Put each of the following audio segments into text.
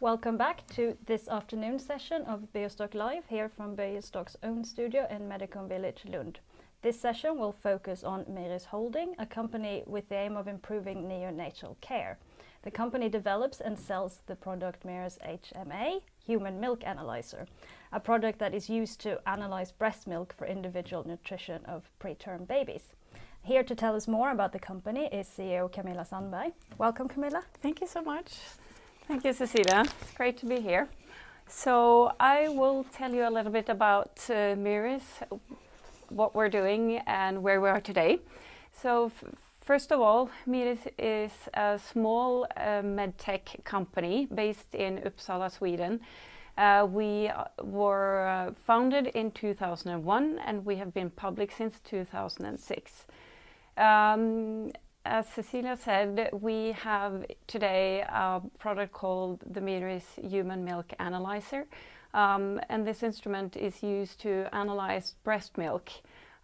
Welcome back to this afternoon session of BioStock Live here from BioStock's own studio in Medicon Village, Lund. This session will focus on Miris Holding, a company with the aim of improving neonatal care. The company develops and sells the product Miris HMA, Human Milk Analyzer, a product that is used to analyze breast milk for individual nutrition of preterm babies. Here to tell us more about the company is CEO Camilla Sandberg. Welcome, Camilla. Thank you so much. Thank you, Cecilia. It's great to be here. So I will tell you a little bit about Miris, what we're doing and where we are today. So first of all, Miris is a small medtech company based in Uppsala, Sweden. We were founded in 2001 and we have been public since 2006. As Cecilia said, we have today a product called the Miris Human Milk Analyzer. And this instrument is used to analyze breast milk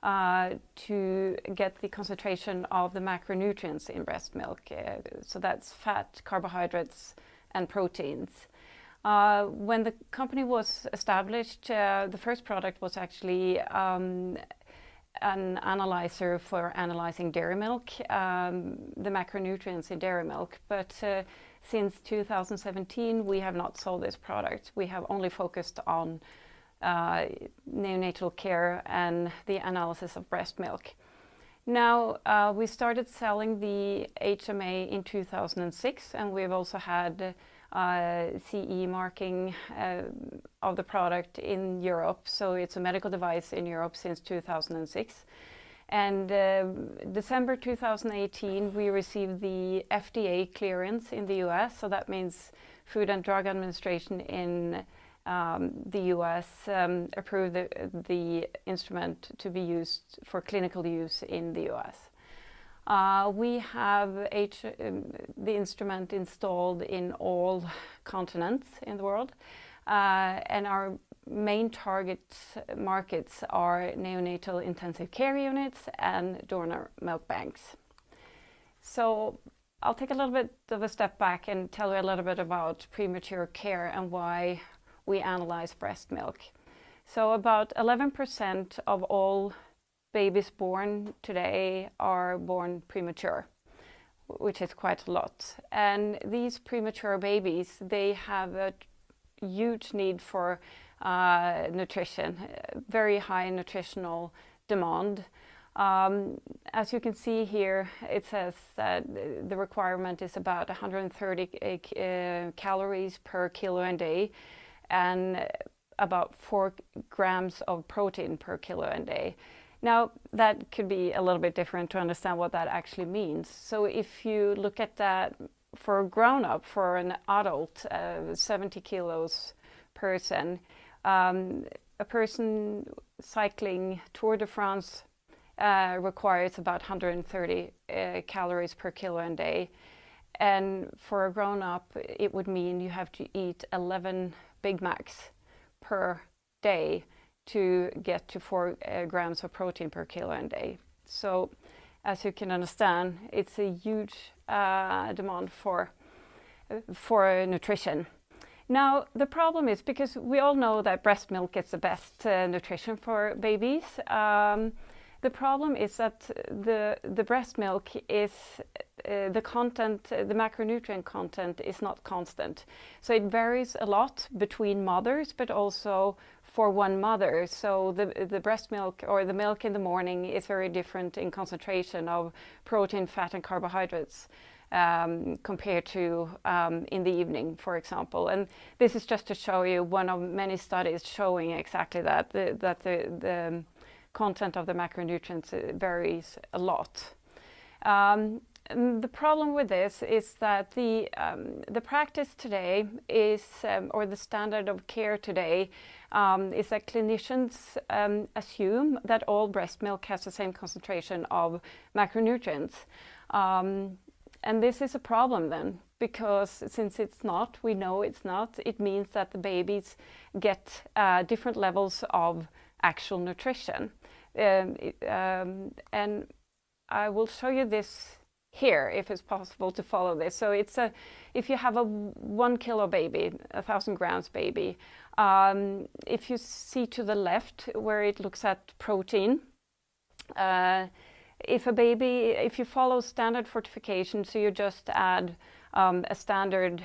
to get the concentration of the macronutrients in breast milk. So that's fat, carbohydrates, and proteins. When the company was established, the first product was actually an analyzer for analyzing dairy milk, the macronutrients in dairy milk. But since 2017, we have not sold this product. We have only focused on neonatal care and the analysis of breast milk. Now, we started selling the HMA in 2006, and we've also had CE marking of the product in Europe. So it's a medical device in Europe since 2006. And December 2018, we received the FDA clearance in the US. So that means Food and Drug Administration in the US approved the instrument to be used for clinical use in the US. We have the instrument installed in all continents in the world, and our main target markets are neonatal intensive care units and donor milk banks. So I'll take a little bit of a step back and tell you a little bit about premature care and why we analyze breast milk. So about 11% of all babies born today are born premature, which is quite a lot. And these premature babies, they have a huge need for nutrition, very high nutritional demand. As you can see here, it says that the requirement is about 130 calories per kilo a day and about 4 grams of protein per kilo a day. Now, that could be a little bit different to understand what that actually means. So if you look at that for a grown-up, for an adult, 70 kilos person, a person cycling Tour de France requires about 130 calories per kilo a day. And for a grown-up, it would mean you have to eat 11 Big Macs per day to get to 4 grams of protein per kilo a day. So as you can understand, it's a huge demand for nutrition. Now, the problem is, because we all know that breast milk is the best nutrition for babies, the problem is that the breast milk is, the content, the macronutrient content is not constant. So it varies a lot between mothers, but also for one mother. So the breast milk or the milk in the morning is very different in concentration of protein, fat, and carbohydrates compared to in the evening, for example. And this is just to show you one of many studies showing exactly that, the content of the macronutrients varies a lot. The problem with this is that the practice today is, or the standard of care today, is that clinicians assume that all breast milk has the same concentration of macronutrients. And this is a problem then, because since it's not, we know it's not, it means that the babies get different levels of actual nutrition. And I will show you this here, if it's possible to follow this. So if you have a 1 kilo baby, 1,000 grams baby, if you see to the left where it looks at protein, if you follow standard fortification, so you just add a standard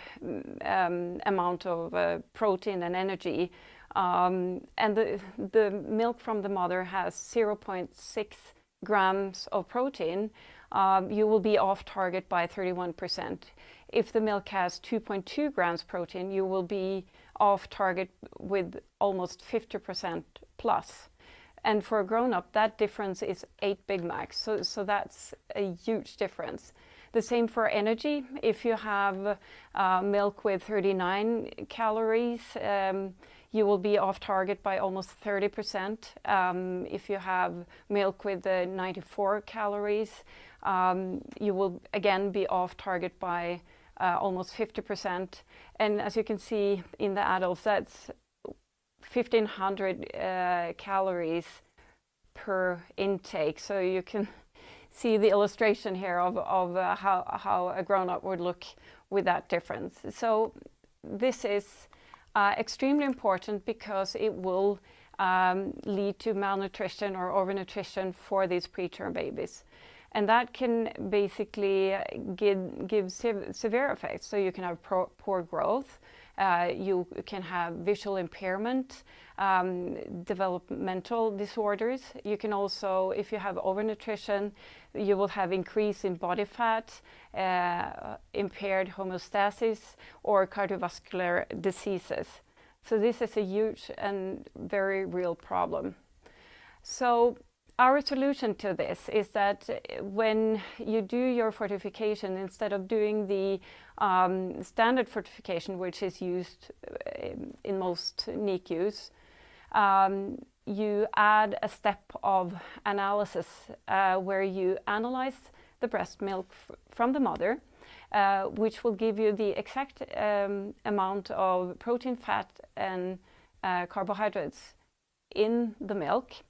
amount of protein and energy, and the milk from the mother has 0.6 grams of protein, you will be off target by 31%. If the milk has 2.2 grams protein, you will be off target with almost 50% plus. And for a grown-up, that difference is 8 Big Macs. So that's a huge difference. The same for energy. If you have milk with 39 calories, you will be off target by almost 30%. If you have milk with 94 calories, you will again be off target by almost 50%. And as you can see in the adults, that's 1,500 calories per intake. So you can see the illustration here of how a grown-up would look with that difference. So this is extremely important because it will lead to malnutrition or overnutrition for these preterm babies. And that can basically give severe effects. So you can have poor growth, you can have visual impairment, developmental disorders. You can also, if you have overnutrition, you will have increase in body fat, impaired homeostasis, or cardiovascular diseases. So this is a huge and very real problem. So our solution to this is that when you do your fortification, instead of doing the standard fortification, which is used in most NICUs, you add a step of analysis where you analyze the breast milk from the mother, which will give you the exact amount of protein, fat, and carbohydrates in the milk.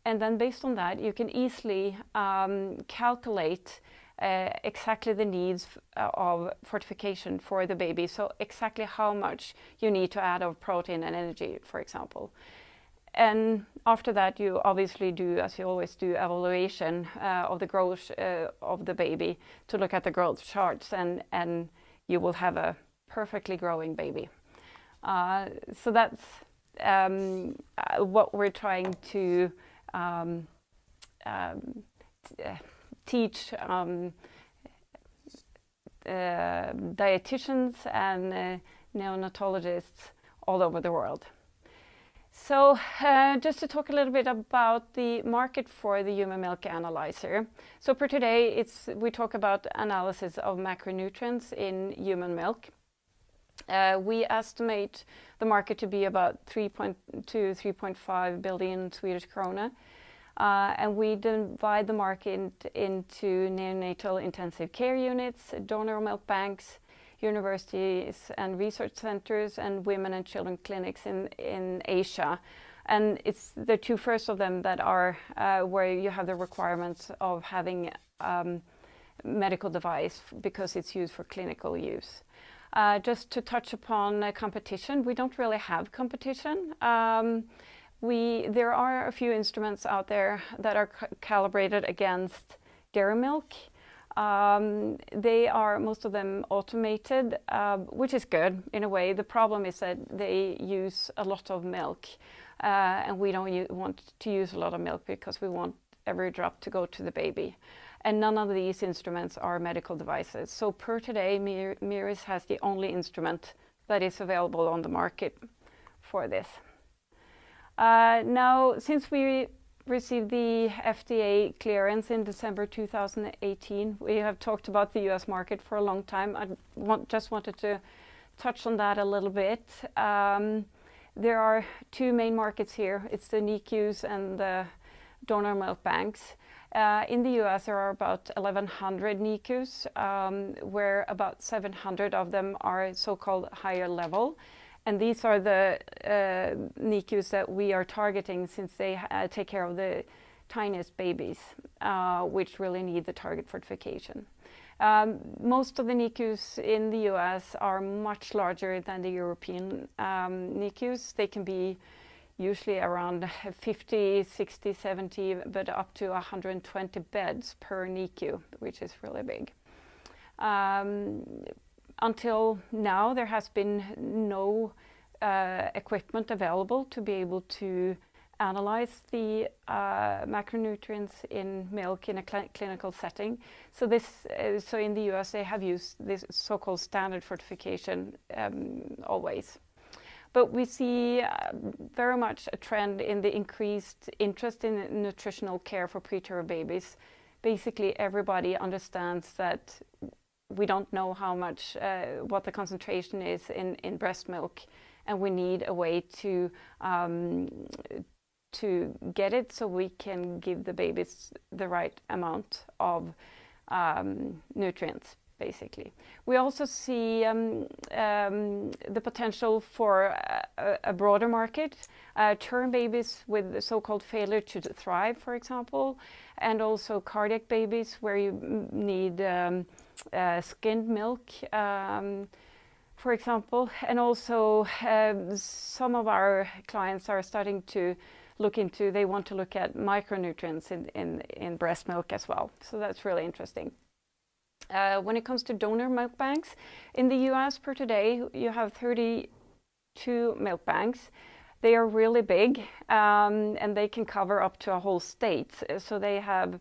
And then based on that, you can easily calculate exactly the needs of fortification for the baby. So exactly how much you need to add of protein and energy, for example. And after that, you obviously do, as you always do, evaluation of the growth of the baby to look at the growth charts, and you will have a perfectly growing baby. So that's what we're trying to teach dietitians and neonatologists all over the world. So just to talk a little bit about the market for the human milk analyzer. So for today, we talk about analysis of macronutrients in human milk. We estimate the market to be about 3.2 to 3.5 billion Swedish krona. And we divide the market into neonatal intensive care units, donor milk banks, universities and research centers, and women and children clinics in Asia. And it's the two first of them that are where you have the requirements of having medical device because it's used for clinical use. Just to touch upon competition, we don't really have competition. There are a few instruments out there that are calibrated against dairy milk. They are, most of them, automated, which is good in a way. The problem is that they use a lot of milk, and we don't want to use a lot of milk because we want every drop to go to the baby. And none of these instruments are medical devices. So per today, Miris has the only instrument that is available on the market for this. Now, since we received the FDA clearance in December 2018, we have talked about the US market for a long time. I just wanted to touch on that a little bit. There are two main markets here. It's the NICUs and the donor milk banks. In the US, there are about 1,100 NICUs, where about 700 of them are so-called higher level. And these are the NICUs that we are targeting, since they take care of the tiniest babies, which really need the target fortification. Most of the NICUs in the US are much larger than the European NICUs. They can be usually around 50, 60, 70, but up to 120 beds per NICU, which is really big. Until now, there has been no equipment available to be able to analyze the macronutrients in milk in a clinical setting. So so in the US, they have used this so-called standard fortification always. But we see very much a trend in the increased interest in nutritional care for preterm babies. Basically, everybody understands that we don't know how much, what the concentration is in breast milk, and we need a way to get it so we can give the babies the right amount of nutrients, basically. We also see the potential for a broader market, term babies with so-called failure to thrive, for example, and also cardiac babies where you need skimmed milk, for example. And also some of our clients are starting to they want to look at micronutrients in breast milk as well. So that's really interesting. When it comes to donor milk banks, in the US per today, you have 32 milk banks. They are really big, and they can cover up to a whole state. So they have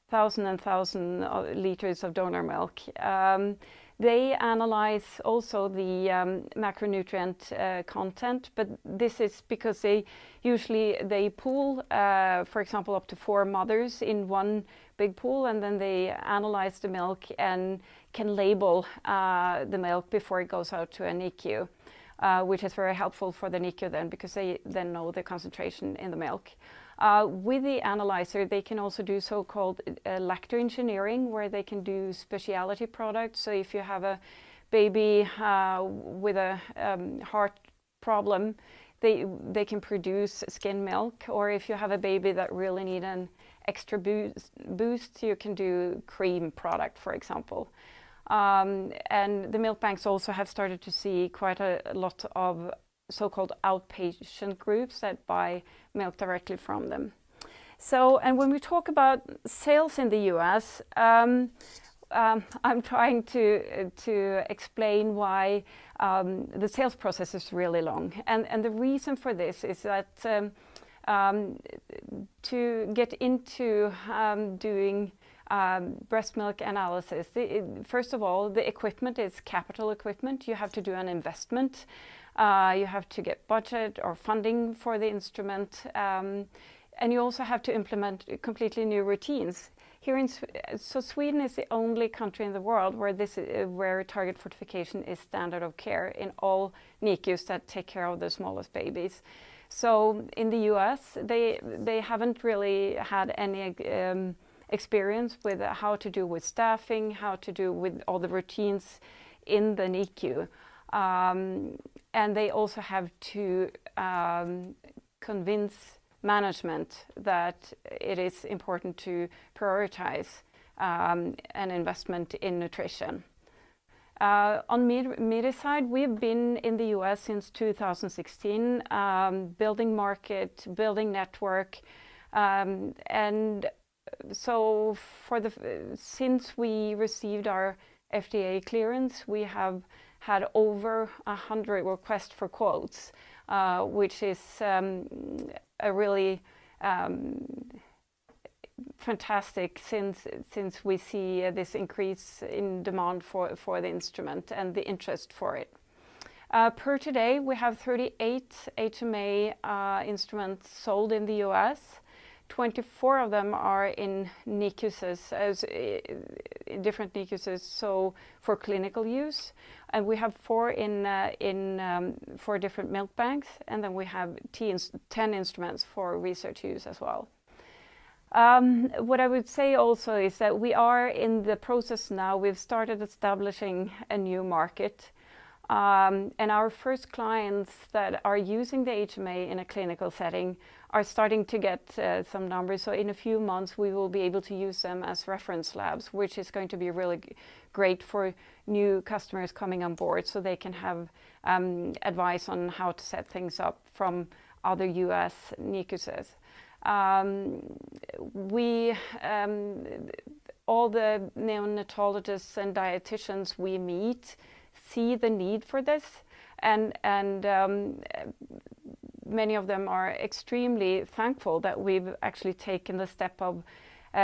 1,000 liters of donor milk. They analyze also the macronutrient content, but this is because they pool, for example, up to 4 mothers in one big pool, and then they analyze the milk and can label the milk before it goes out to a NICU, which is very helpful for the NICU then, because they then know the concentration in the milk. With the analyzer, they can also do so-called lacto engineering, where they can do specialty products. So if you have a baby with a heart problem, they can produce skim milk. Or if you have a baby that really need an extra boost, you can do cream product, for example. And the milk banks also have started to see quite a lot of so-called outpatient groups that buy milk directly from them. So, and when we talk about sales in the US, I'm trying to explain why the sales process is really long. And the reason for this is that to get into doing breast milk analysis, first of all, the equipment is capital equipment. You have to do an investment. You have to get budget or funding for the instrument, and you also have to implement completely new routines. So Sweden is the only country in the world where target fortification is standard of care in all NICUs that take care of the smallest babies. So in the US, they haven't really had any experience with how to do with staffing, how to do with all the routines in the NICU. And they also have to convince management that it is important to prioritize an investment in nutrition. On Miris side, we've been in the US since 2016, building market, building network, and so since we received our FDA clearance, we have had over 100 requests for quotes, which is a really fantastic since we see this increase in demand for the instrument and the interest for it. Per today, we have 38 HMA instruments sold in the US. 24 of them are in NICUs, different NICUs, so for clinical use, and we have 4 in 4 different milk banks, and then we have 10 instruments for research use as well. What I would say also is that we are in the process now. We've started establishing a new market. And our first clients that are using the HMA in a clinical setting are starting to get some numbers. So in a few months, we will be able to use them as reference labs, which is going to be really great for new customers coming on board, so they can have advice on how to set things up from other US NICUs. All the neonatologists and dietitians we meet see the need for this, and many of them are extremely thankful that we've actually taken the step of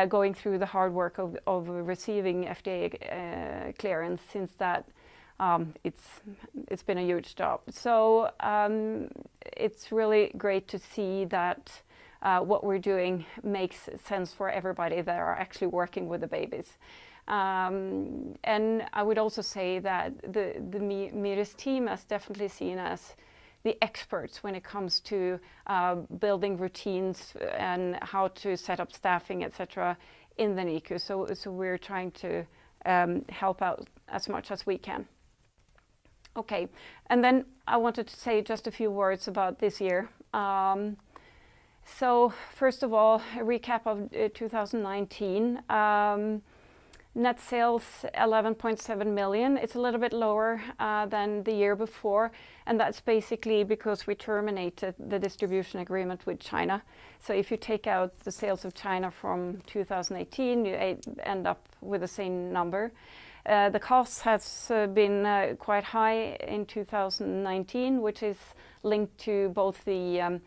going through the hard work of receiving FDA clearance, since that it's been a huge job. So it's really great to see that what we're doing makes sense for everybody that are actually working with the babies. And I would also say that the Miris team is definitely seen as the experts when it comes to building routines and how to set up staffing, etc., in the NICU. So we're trying to help out as much as we can. Okay, and then I wanted to say just a few words about this year. So first of all, a recap of 2019. Net sales 11.7 million. It's a little bit lower than the year before, and that's basically because we terminated the distribution agreement with China. So if you take out the sales of China from 2018, you end up with the same number. The cost has been quite high in 2019, which is linked to both the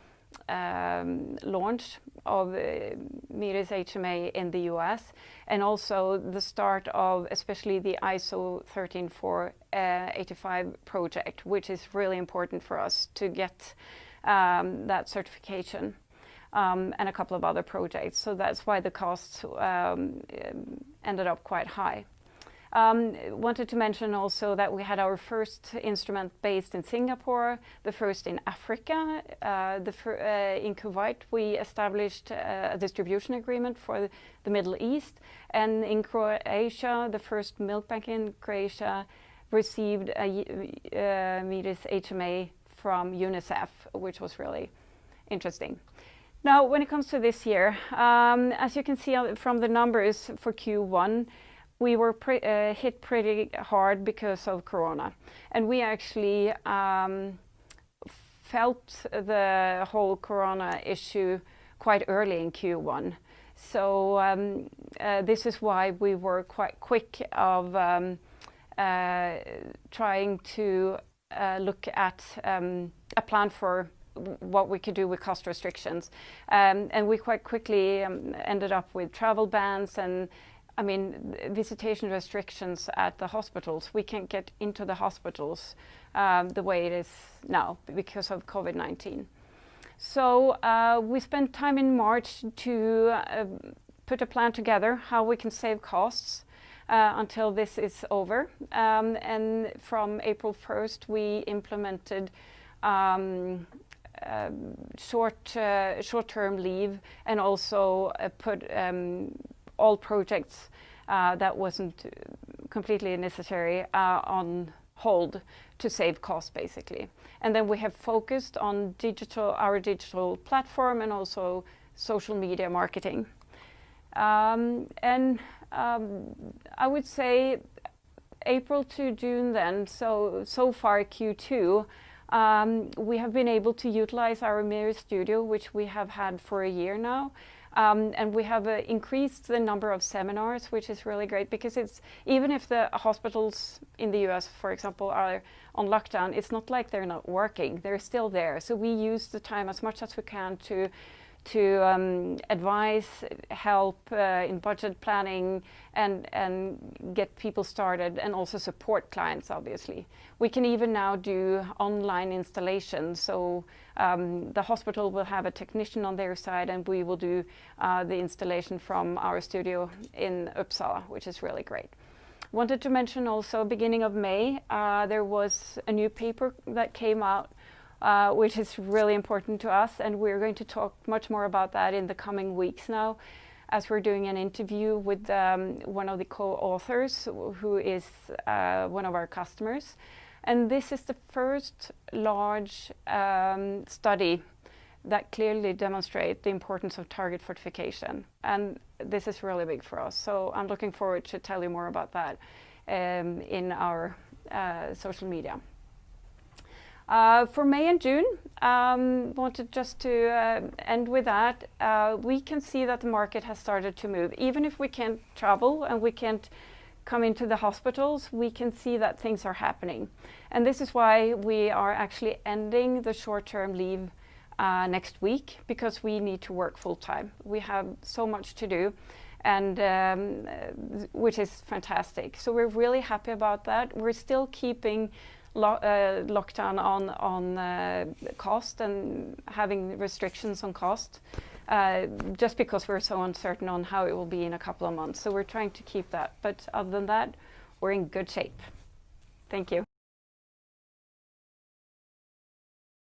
launch of Miris HMA in the US, and also the start of especially the ISO 13485 project, which is really important for us to get that certification, and a couple of other projects. So that's why the costs ended up quite high. Wanted to mention also that we had our first instrument based in Singapore, the first in Africa. In Kuwait, we established a distribution agreement for the Middle East. And in Croatia, the first milk bank in Croatia received a Miris HMA from UNICEF, which was really interesting. Now, when it comes to this year, as you can see from the numbers for Q1, we were hit pretty hard because of Corona. And we actually felt the whole Corona issue quite early in Q1. So this is why we were quite quick of trying to look at a plan for what we could do with cost restrictions. And we quite quickly ended up with travel bans and visitation restrictions at the hospitals. We can't get into the hospitals the way it is now because of COVID-19. So we spent time in March to put a plan together how we can save costs until this is over. And from April 1st, we implemented short-term leave, and also put all projects that wasn't completely necessary on hold to save costs, basically. And then we have focused on our digital platform, and also social media marketing. I would say April to June then, so far Q2, we have been able to utilize our Miris studio, which we have had for a year now. And we have increased the number of seminars, which is really great, because even if the hospitals in the US, for example, are on lockdown, it's not like they're not working. They're still there. So we use the time as much as we can to advise, help in budget planning, and get people started, and also support clients, obviously. We can even now do online installations. So the hospital will have a technician on their side, and we will do the installation from our studio in Uppsala, which is really great. Wanted to mention also, beginning of May, there was a new paper that came out, which is really important to us, and we're going to talk much more about that in the coming weeks now, as we're doing an interview with one of the co-authors, who is one of our customers. And this is the first large study that clearly demonstrate the importance of target fortification. And this is really big for us. So I'm looking forward to tell you more about that in our social media. For May and June, wanted just to end with that. We can see that the market has started to move. Even if we can't travel and we can't come into the hospitals, we can see that things are happening. And this is why we are actually ending the short-term leave next week, because we need to work full-time. We have so much to do, and which is fantastic. So we're really happy about that. We're still keeping lockdown on cost and having restrictions on cost, just because we're so uncertain on how it will be in a couple of months. So we're trying to keep that. But other than that, we're in good shape. Thank you.